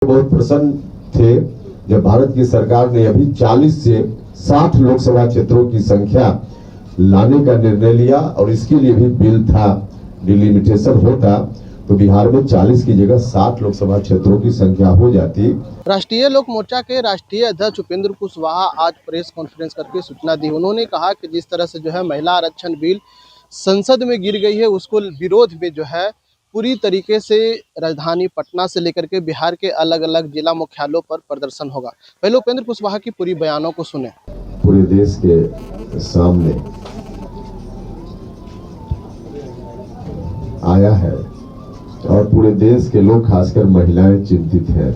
बहुत प्रसन्न थे जब भारत की सरकार ने अभी 40 से 60 लोकसभा क्षेत्रों की संख्या लाने का निर्णय लिया और इसके लिए भी बिल था। डिलिमिटेशन होता तो बिहार में 40 की जगह 60 लोकसभा क्षेत्रों की संख्या हो जाती। राष्ट्रीय लोक मोर्चा के राष्ट्रीय अध्यक्ष उपेंद्र कुशवाहा आज प्रेस कॉन्फ्रेंस करके सूचना दी। उन्होंने कहा कि जिस तरह से जो है महिला आरक्षण बिल संसद में गिर गई है, उसको विरोध में जो है पूरी तरीके से राजधानी पटना से लेकर के बिहार के अलग अलग जिला मुख्यालयों पर प्रदर्शन होगा। पहले उपेंद्र कुशवाहा की पूरी बयानों को सुने। पूरे देश के सामने आया है और पूरे देश के लोग, खासकर महिलाएं, चिंतित हैं।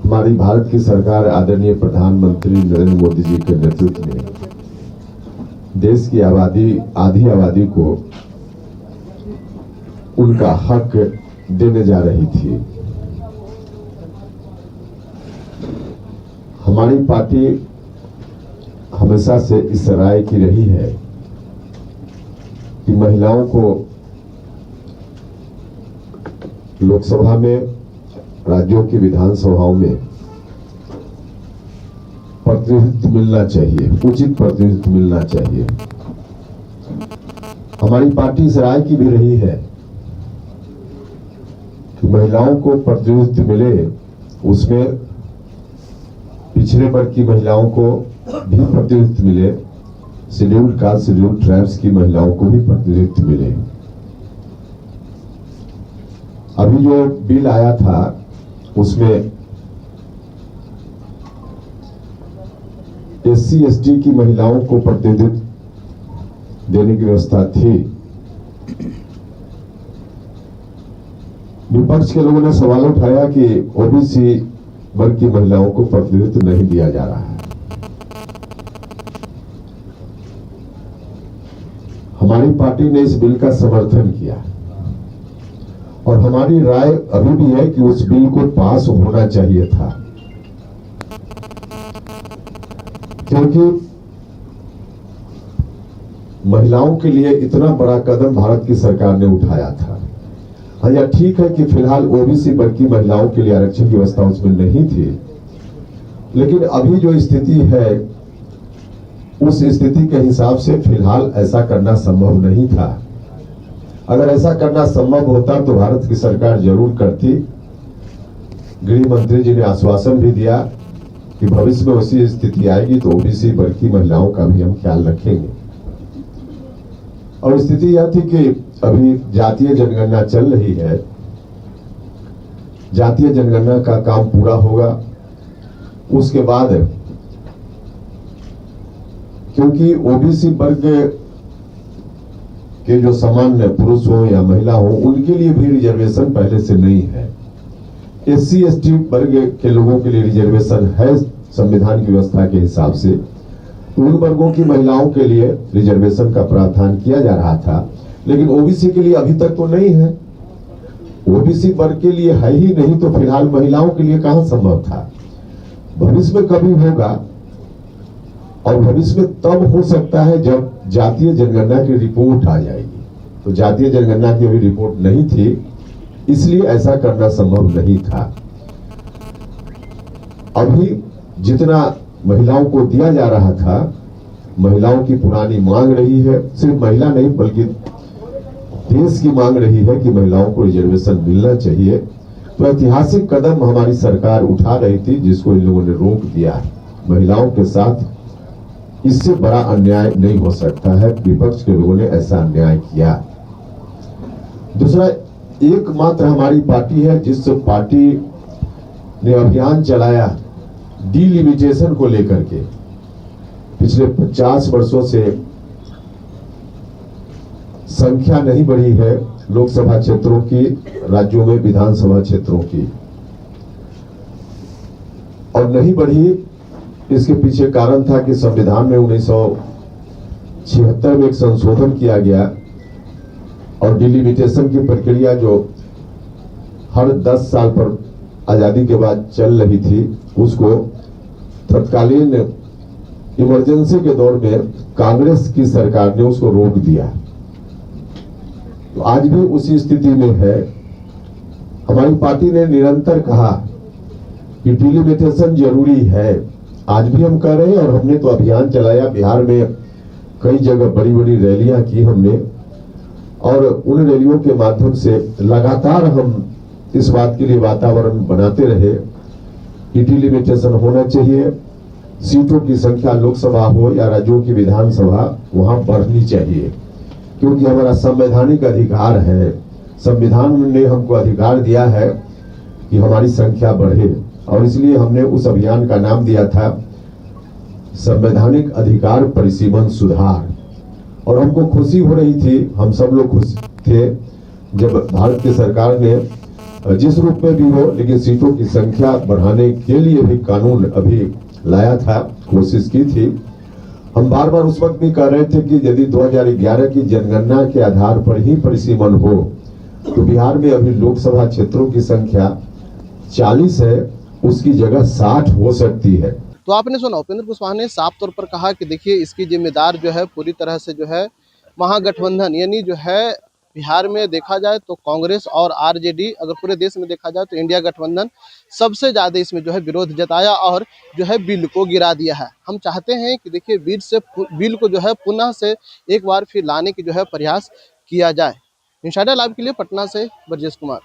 हमारी भारत की सरकार आदरणीय प्रधानमंत्री नरेंद्र मोदी जी के नेतृत्व में देश की आधी आबादी को उनका हक देने जा रही थी। हमारी पार्टी हमेशा से इस राय की रही है कि महिलाओं को लोकसभा में, राज्यों की विधानसभाओं में प्रतिनिधित्व मिलना चाहिए, उचित प्रतिनिधित्व मिलना चाहिए। हमारी पार्टी इस राय की भी रही है कि महिलाओं को प्रतिनिधित्व मिले, उसमें पिछड़े वर्ग की महिलाओं को भी प्रतिनिधित्व मिले, शेड्यूल्ड कास्ट, शेड्यूल्ड ट्राइब्स की महिलाओं को भी प्रतिनिधित्व मिले। अभी जो बिल आया था उसमें एससी एसटी की महिलाओं को प्रतिनिधित्व देने की व्यवस्था थी। विपक्ष के लोगों ने सवाल उठाया कि ओबीसी वर्ग की महिलाओं को प्रतिनिधित्व नहीं दिया जा रहा है। हमारी पार्टी ने इस बिल का समर्थन किया और हमारी राय अभी भी है कि उस बिल को पास होना चाहिए था, क्योंकि महिलाओं के लिए इतना बड़ा कदम भारत की सरकार ने उठाया था। हाँ, यह ठीक है कि फिलहाल ओबीसी वर्ग की महिलाओं के लिए आरक्षण की व्यवस्था उसमें नहीं थी, लेकिन अभी जो स्थिति है उस स्थिति के हिसाब से फिलहाल ऐसा करना संभव नहीं था। अगर ऐसा करना संभव होता तो भारत की सरकार जरूर करती। गृह मंत्री जी ने आश्वासन भी दिया कि भविष्य में ऐसी स्थिति आएगी तो ओबीसी वर्ग की महिलाओं का भी हम ख्याल रखेंगे। और स्थिति यह थी कि अभी जातीय जनगणना चल रही है। जातीय जनगणना का काम पूरा होगा, उसके बाद क्योंकि ओबीसी वर्ग के जो सामान्य पुरुष हो या महिला हो, उनके लिए भी रिजर्वेशन पहले से नहीं है। एससी एसटी वर्ग के लोगों के लिए रिजर्वेशन है संविधान की व्यवस्था के हिसाब से। उन वर्गों की महिलाओं के लिए रिजर्वेशन का प्रावधान किया जा रहा था, लेकिन ओबीसी के लिए अभी तक तो नहीं है। ओबीसी वर्ग के लिए है ही नहीं, तो फिलहाल महिलाओं के लिए कहां संभव था। भविष्य में कभी होगा और भविष्य में तब हो सकता है जब जातीय जनगणना की रिपोर्ट आ जाएगी। तो जातीय जनगणना की अभी रिपोर्ट नहीं थी, इसलिए ऐसा करना संभव नहीं था। अभी जितना महिलाओं को दिया जा रहा था, महिलाओं की पुरानी मांग रही है, सिर्फ महिला नहीं बल्कि देश की मांग रही है कि महिलाओं को रिजर्वेशन मिलना चाहिए। तो ऐतिहासिक कदम हमारी सरकार उठा रही थी, जिसको इन लोगों ने रोक दिया। महिलाओं के साथ इससे बड़ा अन्याय नहीं हो सकता है। विपक्ष के लोगों ने ऐसा अन्याय किया। दूसरा, एकमात्र हमारी पार्टी है जिस पार्टी ने अभियान चलाया डिलिमिटेशन को लेकर के। पिछले 50 वर्षों से संख्या नहीं बढ़ी है लोकसभा क्षेत्रों की, राज्यों में विधानसभा क्षेत्रों की, और नहीं बढ़ी। इसके पीछे कारण था कि संविधान में 1976 में एक संशोधन किया गया और डिलिमिटेशन की प्रक्रिया जो हर 10 साल पर आजादी के बाद चल रही थी, उसको तत्कालीन इमरजेंसी के दौर में कांग्रेस की सरकार ने उसको रोक दिया। तो आज भी उसी स्थिति में है हमारी पार्टी ने निरंतर कहा कि डिलिमिटेशन जरूरी है। आज भी हम कर रहे हैं और हमने तो अभियान चलाया बिहार में, कई जगह बड़ी बड़ी रैलियां की हमने, और उन रैलियों के माध्यम से लगातार हम इस बात के लिए वातावरण बनाते रहे कि डिलिमिटेशन होना चाहिए। सीटों की संख्या लोकसभा हो या राज्यों की विधानसभा वहां बढ़नी चाहिए, क्योंकि हमारा संवैधानिक अधिकार है। संविधान ने हमको अधिकार दिया है कि हमारी संख्या बढ़े, और इसलिए हमने उस अभियान का नाम दिया था संवैधानिक अधिकार परिसीमन सुधार। और हमको खुशी हो रही थी, हम सब लोग खुश थे जब भारत की सरकार ने जिस रूप में भी हो लेकिन सीटों की संख्या बढ़ाने के लिए भी कानून अभी लाया था, कोशिश की थी। हम बार बार उस वक्त भी कह रहे थे कि यदि 2011 की जनगणना के आधार पर ही परिसीमन हो तो बिहार में अभी लोकसभा क्षेत्रों की संख्या 40 है, उसकी जगह 60 हो सकती है। तो आपने सुना, उपेंद्र कुशवाहा ने साफ तौर पर कहा कि देखिए इसकी जिम्मेदार जो है पूरी तरह से जो है महागठबंधन, यानी जो है बिहार में देखा जाए तो कांग्रेस और आरजेडी, अगर पूरे देश में देखा जाए तो इंडिया गठबंधन सबसे ज़्यादा इसमें जो है विरोध जताया और जो है बिल को गिरा दिया है। हम चाहते हैं कि देखिए बिल को जो है पुनः से एक बार फिर लाने की जो है प्रयास किया जाए। इंशाल्लाह लाइव के लिए पटना से ब्रजेश कुमार।